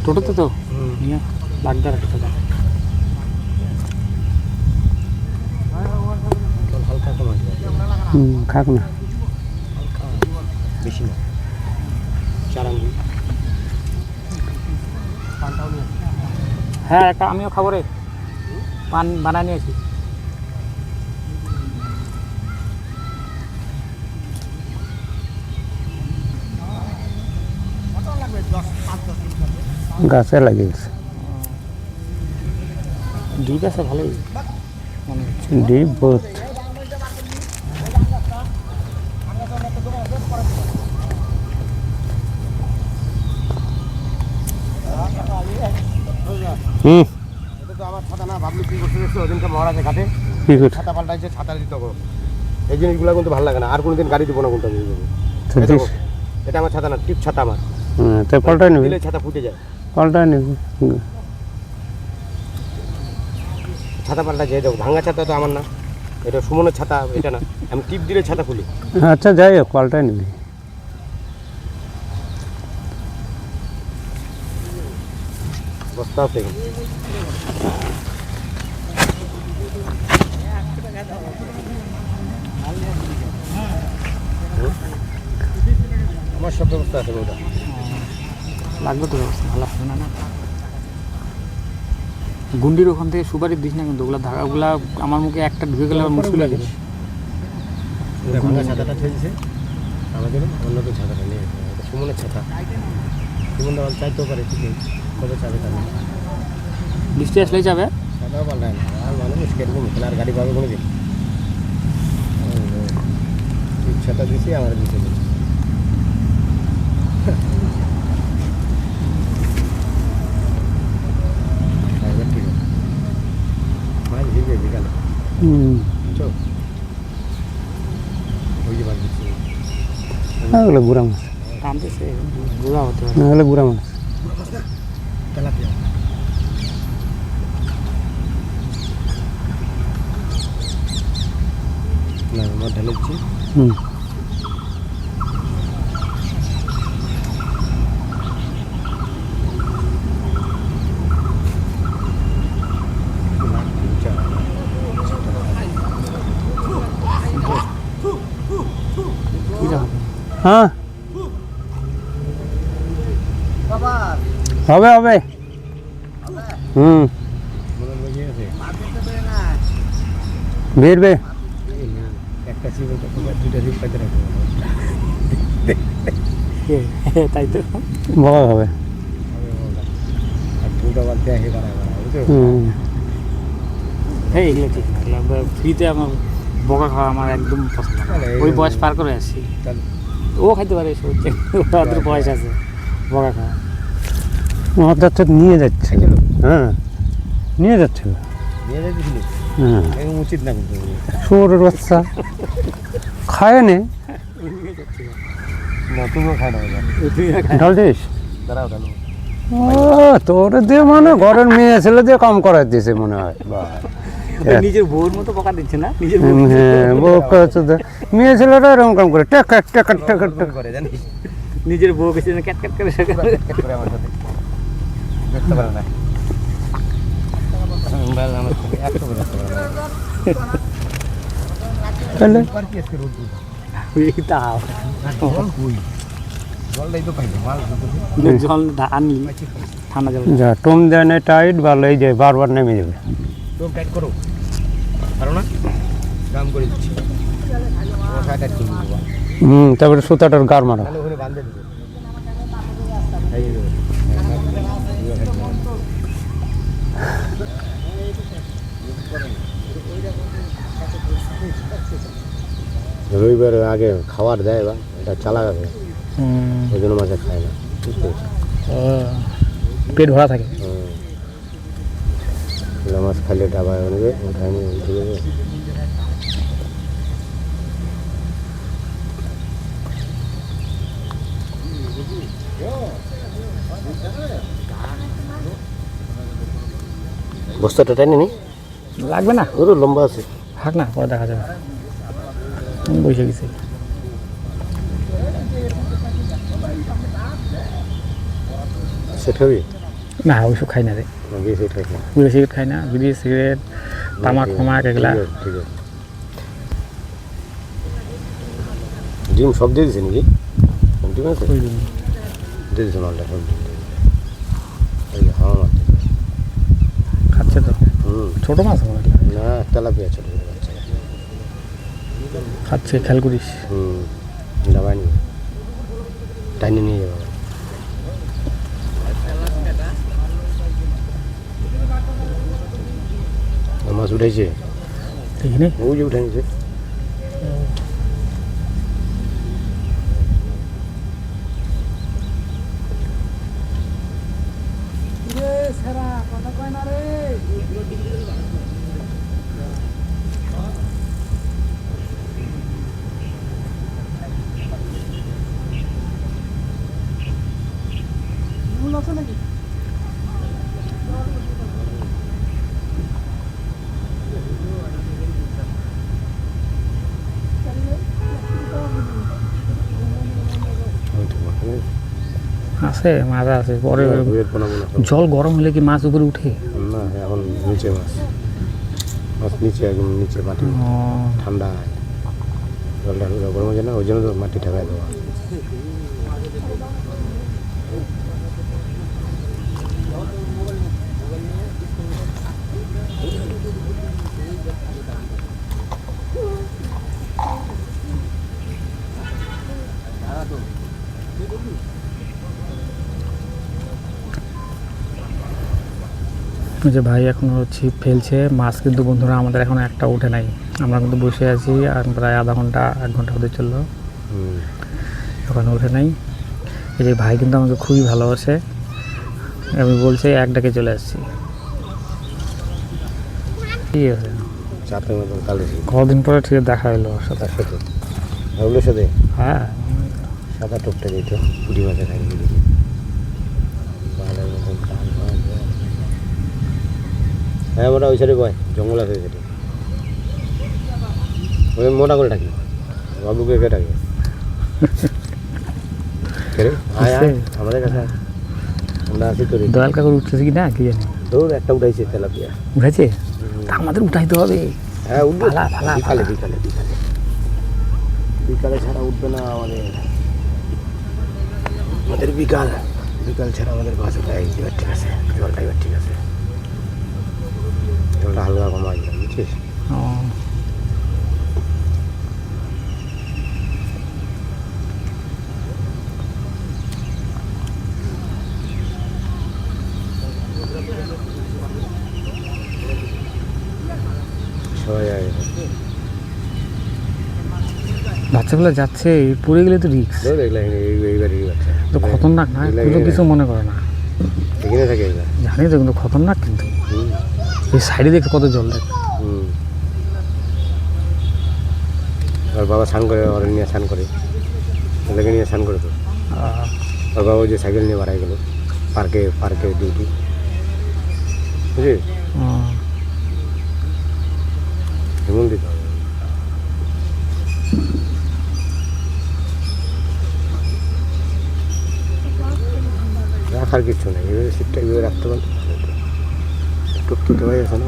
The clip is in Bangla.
টোটোতে তো নিয়ে লাগদার একটা হালকা কম আসবে খাক না বেশি না চারাঙ্গি হ্যাঁ একটা আমিও খাবো রে পান বানা নিয়েছি গাছে লাগিয়েছে ডিপ আছে ভালোই মনে হচ্ছে ডিপ বহুত এটা তো আমার ছাতা না ভাবলি কি করতে দেখছো ওদিনকে মহারাজের ঘাটে কি করছে ছাতা পাল্টাইছে ছাতা দিতে হবে এই জিনিসগুলো কিন্তু ভালো লাগে না আর কোনোদিন গাড়ি দিব না কোনটা নিয়ে যাবো এটা আমার ছাতা না টিপ ছাতা আমার তো পাল্টাই নেবে দিলে ছাতা ফুটে যায় পাল্টাই নেবে ছাতা পাল্টাইছে এই দেখো ভাঙা ছাতা তো আমার না এটা সুমনের ছাতা এটা না আমি টিপ দিলে ছাতা খুলি আচ্ছা যাই হোক পাল্টাই নেবে বস্তা আছে আমার সব ব্যবস্থা আছে ওটা লাগবে তো ব্যবস্থা ভালো হবে না না গুন্ডির ওখান থেকে সুপারি দিস না কিন্তু ওগুলো ধাগাগুলা আমার মুখে একটা ঢুকে গেলে মুশকিল হয়ে যাবে ভাঙা ছাতাটা ঠেলছে আমাদের অন্য কেউ ছাতাটা নিয়ে এটা সুমনের ছাতা সুমন দাম চাইতেও পারে ঠিক কবে চাবে তাহলে বৃষ্টি আসলেই যাবে ছাতাও পাল্টায় না আর মানুষ কিরকম আর গাড়ি পাবে কোনো দিন ছাতা দিয়েছি আমার দিতে ঠিক আছে মাছ ভিজে বিকালে চল ওই যে মাছ দিচ্ছি ওগুলো গুড়া মাছ টানতেছে বুড়া হতে হবে ওগুলো গুড়া মাছ তেলাপিয়া না মাছ ঢালেছি হ্যাঁ হবে হবে বেরবে একটা সিমেন্ট দুটা রিপ পাইতে রাখবো তাই তো বড় হবে আর দুটো বার দেখে বাড়ায় বুঝছো হ্যাঁ এগুলো ঠিক না এগুলো ফ্রিতে আমার বকা খাওয়া আমার একদম পছন্দ না ওই বয়স পার করে আসছি ও খাইতে পারে এসব হচ্ছে ওদের বয়স আছে বকা খাওয়া ওদের তো নিয়ে যাচ্ছে হ্যাঁ নিয়ে যাচ্ছে নিয়ে যাচ্ছিলি হ্যাঁ এরকম উচিত না কিন্তু শুয়োরের বাচ্চা খায় নে না তুমিও খাই না ঢাল দিস দাঁড়াও ঢালো ও তোর দিয়ে মানে ঘরের মেয়ে ছেলে দিয়ে কাম করাই দিয়েছে মনে হয় নিজের বউর মতো বকা দিচ্ছে না নিজের হ্যাঁ বউ হচ্ছে মেয়ে ছেলেটা এরকম কাম করে টেক টেক টেক টেক টেক করে জানিস নিজের বউ কিছু ক্যাট ক্যাট করে ক্যাট করে আমার সাথে দেখতে পারে না মোবাইল আমার থেকে একটু করে দেখতে পারে না তাহলে আর কি আজকে রোদ তাও জলটাই তো পাই না মাল জল আনলি ঠান্ডা জল যা টম দেয় না টাইট ভালো এই যে বারবার নেমে যাবে টম টাইট করো পারো না কাম করে দিচ্ছি মশা টাইট করে দেবো তারপরে সুতাটার গার মারা তাহলে ওখানে বাঁধে দেবো রবিবার আগে খাবার দেয় বা এটা চালা যাবে ওই জন্য মাঝে খায় না পেট ভরা থাকে মাছ খাইলে ডাবায় নেবে ওঠায় নিয়ে উঠে যাবে বস্তাটা টাইনি নি লাগবে না ওরও লম্বা আছে থাক না পরে দেখা যাবে বসে গেছি সেট হবে না ওইসব খাই না রে, বিড়ি সিগারেট খাইছে না? বিড়ি সিগারেট খাই না, বিড়ি সিগারেট তামাক ফামাক এগুলা। ঠিক আছে, ঠিক আছে। ডিম সব দিয়ে দিছে নাকি? ডিম আছে? ওই জন্য। দিয়ে দিছে মালটা সব দিয়ে দিছে। এই যে হাওয়া মারতে। খাচ্ছে তো, হুম। ছোটো মাছ মনে হয়। না তেলাপিয়া ছোটো ছোটো বাচ্চা। খাচ্ছে, খেয়াল করিস। হুম। ডাবাই নিয়ে টাইনে নিয়ে যাবো। মাছ উঠেছে, দেখিনি। ওই যে উঠে নিছে। আছে মাছ আছে, পরে জল গরম হলে কি মাছ উপরে উঠে? না এখন নিচে মাছ, মাছ নিচে একদম নিচে মাটি ও, ঠান্ডা, জলটা গরম হয়ে যায় না, ওই জন্য তো মাটি ঠেকায় দেওয়া। ওই যে ভাই এখনো ছিপ ফেলছে, মাছ কিন্তু বন্ধুরা আমাদের এখন একটা উঠে নাই। আমরা কিন্তু বসে আছি, আর প্রায় আধা ঘন্টা 1 ঘন্টা হতে চললো, এখন উঠে নাই। এই যে ভাই কিন্তু আমাকে খুবই ভালোবাসে, আমি বলছি এক ডাকে চলে আসছি। ঠিক আছে, চাপের মতন কালো কদিন পরে ঠিক দেখা হলো ওর সাথে। তার সাথে ওগুলোর সাথে হ্যাঁ, সাদা টোপটা দিত পুঁটি মাছে খাই দিকে বালের মতন কান মাছ। হ্যাঁ মোটা ওই সাইডে বয়, জঙ্গল আছে ওই সাইডে। ওই মোটা করে ডাকি, বাবুকে কে ডাকে? আয় আয় আমাদের কাছে আয়। আমরা আছি তো। দয়াল কাকুর উঠতেছে কি না কি জানি, ধরুন একটা উঠাইছে তেলাপিয়া। উঠেছে? তা আমাদের উঠাইতে হবে। হ্যাঁ উঠবে, ফালা, ফালা, বিকালে ফালা। বিকালে বিকালে বিকালে ছাড়া উঠবে না আমাদের। আমাদের বিকাল বিকাল ছাড়া আমাদের বাস ওঠায়। এবার ঠিক আছে, জলটা এবার ঠিক আছে, জলটা হালকা কমা দিলাম বুঝছিস। ও, সবাই আগে বাচ্চাগুলো যাচ্ছে, পড়ে গেলে তো রিক্স। দেখলাম এইবার এই বাচ্চা তো খতরনাক না, কিন্তু কিছু মনে করে না। এখানে থাকে এবার। জানি তো, কিন্তু খতরনাক। কিন্তু এই সাইডে দেখে কত জল দেখ। ওর বাবা স্নান করে, ওর নিয়ে স্নান করে, ওদেরকে নিয়ে স্নান করে তো। ওর বাবা ওই যে সাইকেল নিয়ে বাড়াই গেল পার্কে, পার্কে ডিউটি বুঝিস। হেমন্ত দিতে হবে, রাখার কিচ্ছু নেই। এবারে সিটটা এভাবে রাখতে পারলে টুকটুক হয়ে গেছে না।